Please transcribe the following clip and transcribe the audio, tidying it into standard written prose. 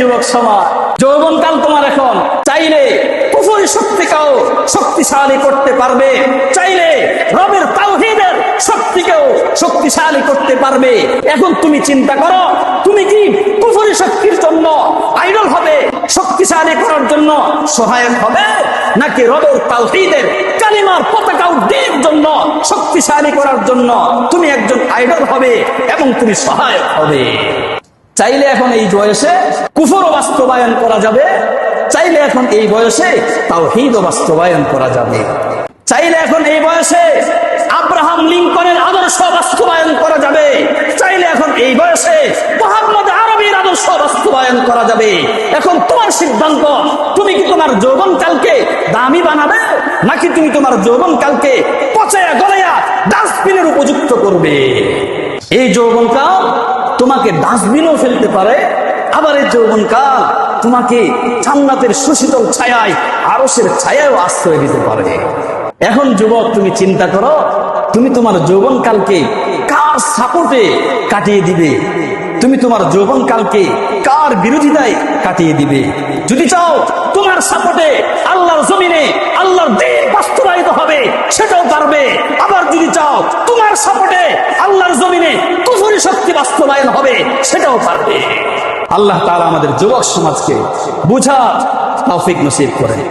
যুবক সমাজ, যৌবনকাল তোমার এখন, চাইলে কুফরি শক্তিকেও শক্তিশালী করতে পারবে, চাইলে রবের তাওহীদের শক্তিকেও শক্তিশালী করতে পারবে। এখন তুমি চিন্তা করো, তুমি কি কুফরি শক্তির জন্য আইডল হবে, শক্তিশালী করার জন্য সহায়ক হবে, নাকি রবের তাওহীদের কালিমার পতাকা উড্ডীনের জন্য শক্তিশালী করার জন্য তুমি একজন আইডল হবে এবং তুমি সহায়ক হবে? চাইলে এখন এই বয়সে কুফর বাস্তবায়ন করা যাবে, চাইলে এখন এই বয়সে তাওহীদ বাস্তবায়ন করা যাবে, চাইলে এখন এই বয়সে আব্রাহাম লিঙ্কনের আদর্শ বাস্তবায়ন করা যাবে, চাইলে এখন এই বয়সে মুহাম্মদ আরবির আদর্শ বাস্তবায়ন করা যাবে। এখন তোমার সিদ্ধান্ত, তুমি কি তোমার যৌবনকালকে দামি বানাবে, নাকি তুমি তোমার যৌবনকালকে পচায়া গলায়া ডাস্টবিনের উপযুক্ত করবে? এই যৌবনকাল তোমাকে ডাস্টবিনও ফেলতে পারে, আবার এই যৌবনকাল তোমাকে জান্নাতের সুশীতল ছায়ায়, আরশের ছায়ায়ও আশ্রয় দিতে পারে। এখন যুবক, তুমি চিন্তা করো, তুমি তোমার যৌবনকালকে কার সাপোর্টে কাটিয়ে দিবে, তুমি তোমার যৌবনকালকে কার বিরোধিতায় কাটিয়ে দিবে? যদি চাও তোমার সাপোর্টে আল্লাহর জমিনে আল্লাহর দ্বীন বাস্তবায়িত হবে, সেটাও পারবে। আবার যদি চাও তোমার সাপোর্টে আল্লাহর জমিনে কুফরি শক্তি বাস্তবায়ন হবে, সেটাও পারবে। আল্লাহ তাআলা আমাদের যুবক সমাজকে বুঝার তৌফিক নসিব করেন।